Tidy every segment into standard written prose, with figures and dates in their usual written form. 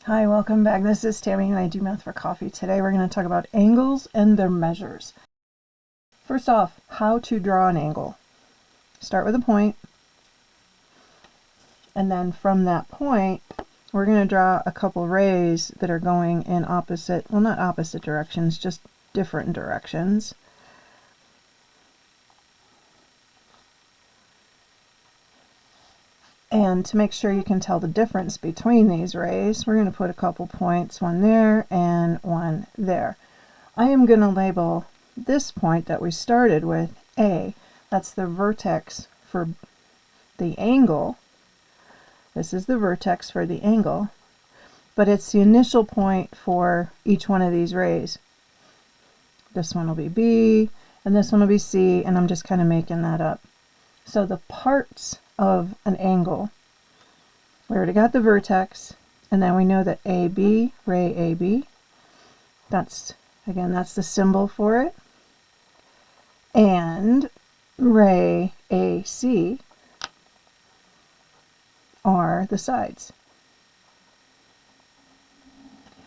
Hi, welcome back. This is Tammy and I do math for coffee. Today we're going to talk about angles and their measures. First off, how to draw an angle. Start with a point, and then from that point we're going to draw a couple rays that are going in opposite, well, not opposite directions, just different directions. And to make sure you can tell the difference between these rays, we're going to put a couple points, one there and one there. I am going to label this point that we started with A. That's the vertex for the angle. This is the vertex for the angle, but it's the initial point for each one of these rays. This one will be B, and this one will be C, and I'm just kind of making that up. So the parts of an angle, we already got the vertex, and then we know that AB, ray AB, that's the symbol for it, and ray AC are the sides.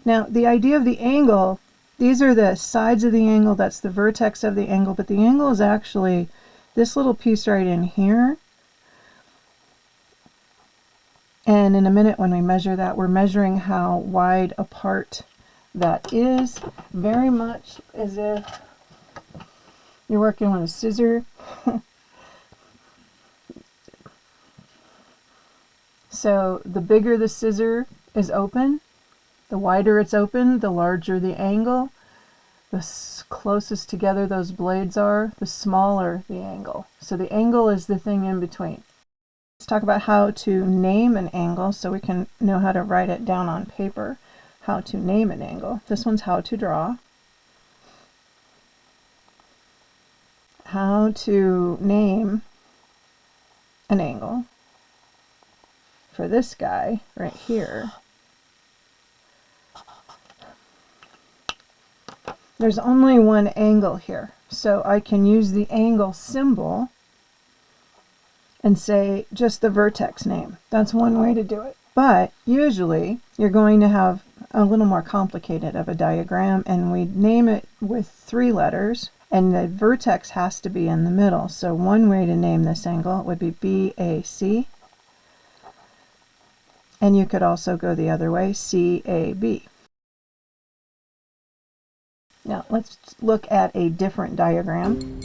Now the idea of the angle, these are the sides of the angle, that's the vertex of the angle, but the angle is actually this little piece right in here. And in a minute when we measure that, we're measuring how wide apart that is, very much as if you're working with a scissor. So the bigger the scissor is open, the wider it's open, the larger the angle. The closest together those blades are, the smaller the angle. So the angle is the thing in between. Let's talk about how to name an angle so we can know how to write it down on paper. How to name an angle. This one's how to draw. How to name an angle for this guy right here. There's only one angle here, so I can use the angle symbol and say just the vertex name. That's one way to do it. But usually you're going to have a little more complicated of a diagram, and we name it with 3 letters, and the vertex has to be in the middle. So one way to name this angle would be BAC, and you could also go the other way, CAB. Now let's look at a different diagram.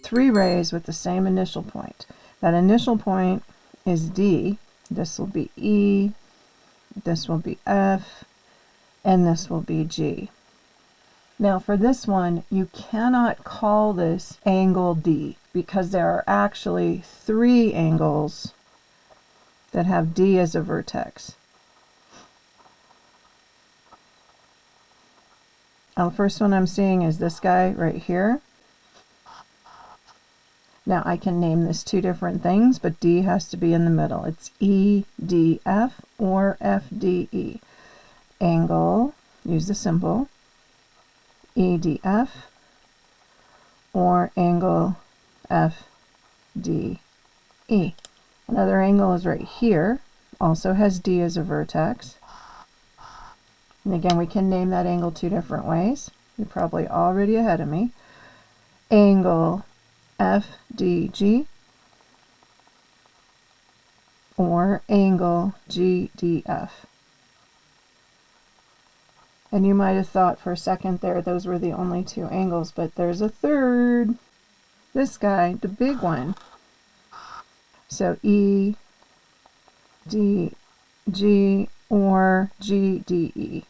Three rays with the same initial point. That initial point is D. This will be E, this will be F, and this will be G. Now for this one, you cannot call this angle D because there are actually 3 angles that have D as a vertex. Now the first one I'm seeing is this guy right here. Now I can name this 2 different things, but D has to be in the middle. It's EDF or FDE. Angle, use the symbol, EDF or angle FDE. Another angle is right here, also has D as a vertex. And again, we can name that angle 2 different ways. You're probably already ahead of me. Angle FDG or angle GDF. And you might have thought for a second there those were the only 2 angles, but there's a third. This guy, the big one. So EDG or GDE.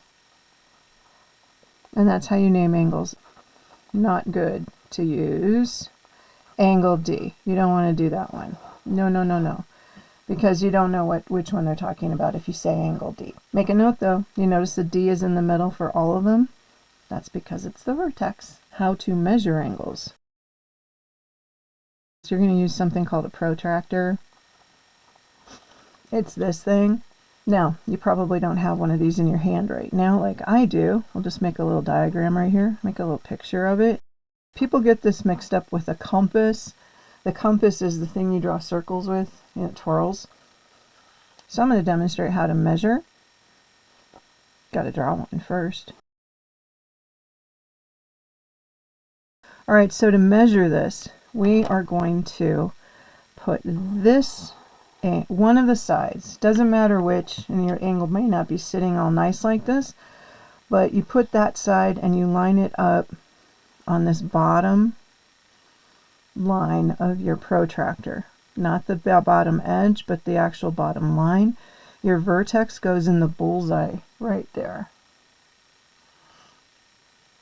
And that's how you name angles. Not good to use angle D. You don't want to do that one. No. Because you don't know which one they're talking about if you say angle D. Make a note though. You notice the D is in the middle for all of them? That's because it's the vertex. How to measure angles. So you're going to use something called a protractor. It's this thing. Now, you probably don't have one of these in your hand right now like I do. I'll just make a little diagram right here, make a little picture of it. People get this mixed up with a compass. The compass is the thing you draw circles with, and it twirls. So I'm going to demonstrate how to measure. Got to draw one first. All right, so to measure this, we are going to put this, one of the sides, doesn't matter which, and your angle may not be sitting all nice like this, but you put that side and you line it up on this bottom line of your protractor. Not the bottom edge, but the actual bottom line. Your vertex goes in the bullseye right there.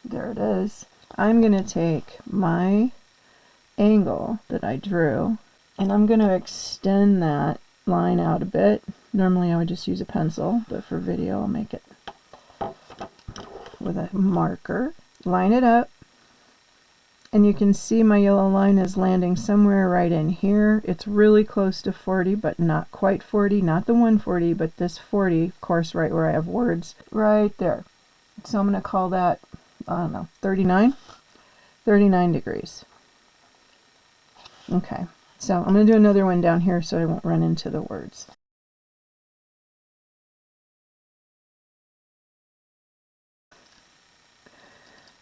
There it is. I'm going to take my angle that I drew and I'm going to extend that line out a bit. Normally I would just use a pencil, but for video I'll make it with a marker. Line it up, and you can see my yellow line is landing somewhere right in here. It's really close to 40, but not quite 40, not the 140, but this 40, of course, right where I have words, right there. So I'm going to call that, I don't know, 39 degrees. Okay, so I'm going to do another one down here so I won't run into the words.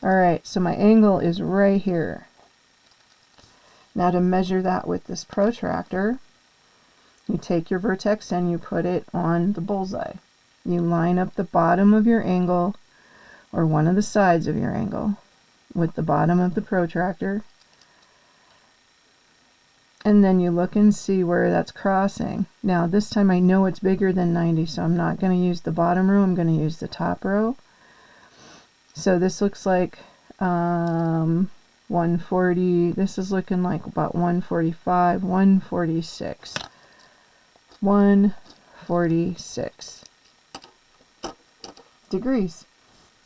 Alright, so my angle is right here. Now to measure that with this protractor, you take your vertex and you put it on the bullseye. You line up the bottom of your angle, or one of the sides of your angle, with the bottom of the protractor. And then you look and see where that's crossing. Now this time I know it's bigger than 90, so I'm not going to use the bottom row, I'm going to use the top row. So this looks like 140, this is looking like about 145, 146. 146 degrees.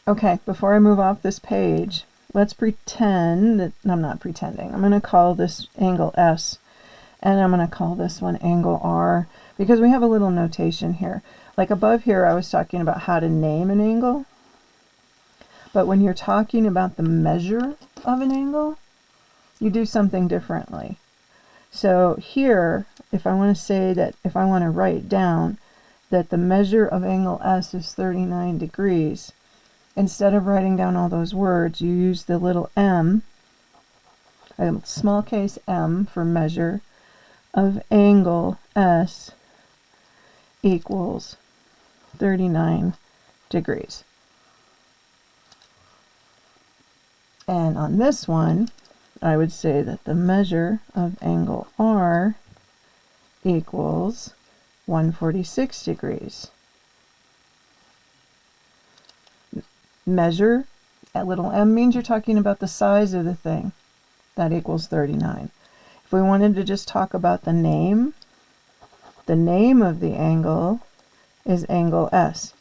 Okay, before I move off this page, let's pretend that, I'm not pretending, I'm going to call this angle S, and I'm going to call this one angle R, because we have a little notation here. Like above here I was talking about how to name an angle. But when you're talking about the measure of an angle, you do something differently. So here, if I want to say that, if I want to write down that the measure of angle S is 39 degrees, instead of writing down all those words, you use the little m, a small case m for measure of angle S equals 39 degrees. And on this one, I would say that the measure of angle R equals 146 degrees. Measure, that little m means you're talking about the size of the thing. That equals 39. If we wanted to just talk about the name of the angle is angle S.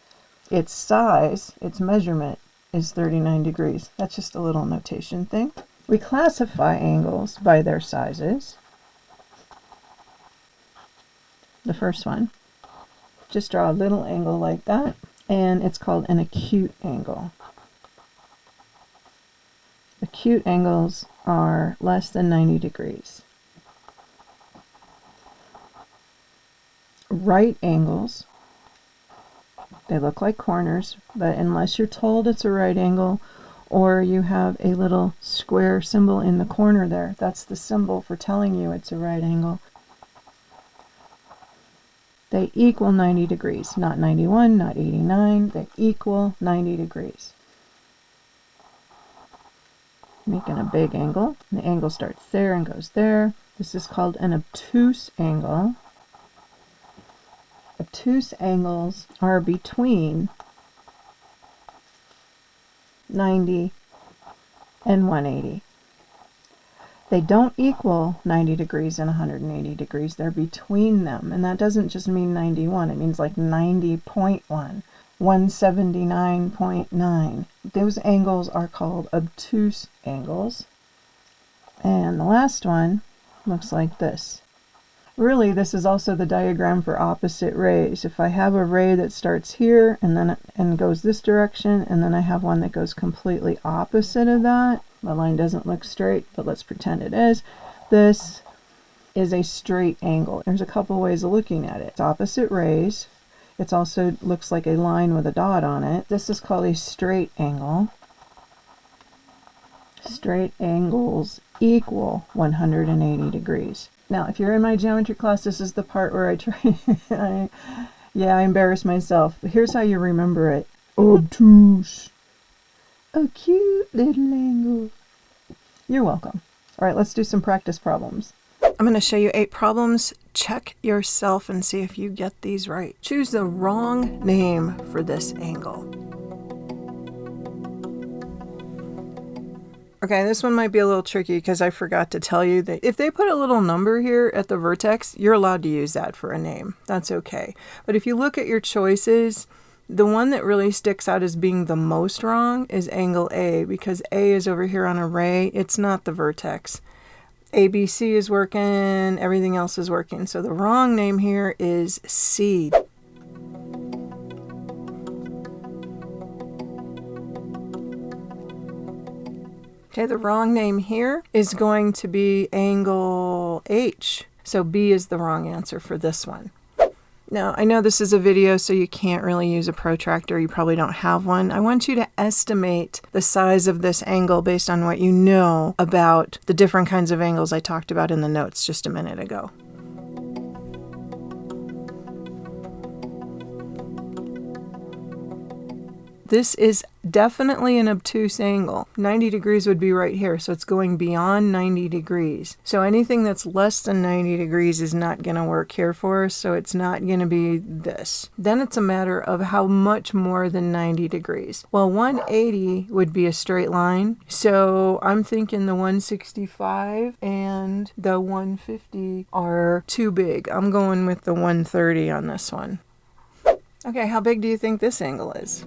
Its size, its measurement, is 39 degrees. That's just a little notation thing. We classify angles by their sizes. The first one, just draw a little angle like that, and it's called an acute angle. Acute angles are less than 90 degrees. Right angles, they look like corners, but unless you're told it's a right angle or you have a little square symbol in the corner there, that's the symbol for telling you it's a right angle. They equal 90 degrees, not 91, not 89, they equal 90 degrees. Making a big angle, the angle starts there and goes there. This is called an obtuse angle. Obtuse angles are between 90 and 180. They don't equal 90 degrees and 180 degrees. They're between them. And that doesn't just mean 91. It means like 90.1, 179.9. Those angles are called obtuse angles. And the last one looks like this. Really, this is also the diagram for opposite rays. If I have a ray that starts here and then goes this direction, and then I have one that goes completely opposite of that, My line doesn't look straight, but let's pretend it is. This is a straight angle. There's a couple ways of looking at it. It's opposite rays. It also looks like a line with a dot on it. This is called a straight angle. Straight angles equal 180 degrees. Now, if you're in my geometry class, this is the part where I try, I embarrass myself. But here's how you remember it. Obtuse. A cute little angle. You're welcome. All right, let's do some practice problems. I'm going to show you 8 problems. Check yourself and see if you get these right. Choose the wrong name for this angle. Okay, this one might be a little tricky because I forgot to tell you that if they put a little number here at the vertex, you're allowed to use that for a name. That's okay. But if you look at your choices, the one that really sticks out as being the most wrong is angle A, because A is over here on a ray. It's not the vertex. ABC is working, everything else is working. So the wrong name here is C. Okay, the wrong name here is going to be angle H. So B is the wrong answer for this one. Now, I know this is a video, so you can't really use a protractor. You probably don't have one. I want you to estimate the size of this angle based on what you know about the different kinds of angles I talked about in the notes just a minute ago. This is definitely an obtuse angle. 90 degrees would be right here, so it's going beyond 90 degrees. So anything that's less than 90 degrees is not going to work here for us, so it's not going to be this. Then it's a matter of how much more than 90 degrees. Well, 180 would be a straight line, so I'm thinking the 165 and the 150 are too big. I'm going with the 130 on this one. Okay, how big do you think this angle is?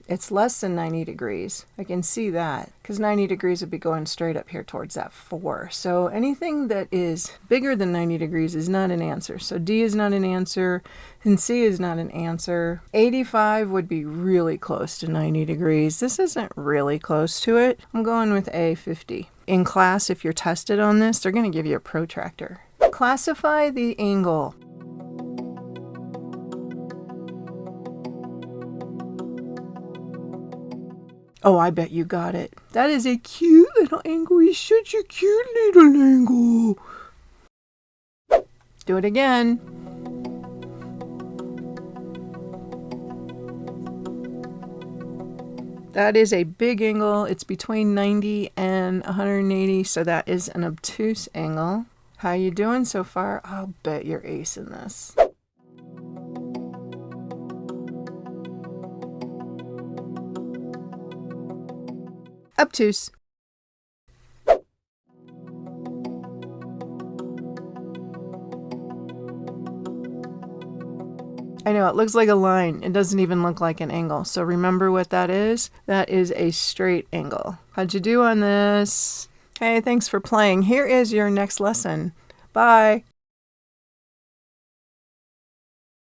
It's less than 90 degrees. I can see that because 90 degrees would be going straight up here towards that 4. So anything that is bigger than 90 degrees is not an answer. So D is not an answer and C is not an answer. 85 would be really close to 90 degrees. This isn't really close to it. I'm going with A, 50. In class, if you're tested on this, they're going to give you a protractor. Classify the angle. Oh, I bet you got it. That is a cute little angle. It's such a cute little angle. Do it again. That is a big angle. It's between 90 and 180, so that is an obtuse angle. How you doing so far? I'll bet you're acing this. Obtuse. I know, it looks like a line. It doesn't even look like an angle. So remember what that is? That is a straight angle. How'd you do on this? Hey, thanks for playing. Here is your next lesson. Bye.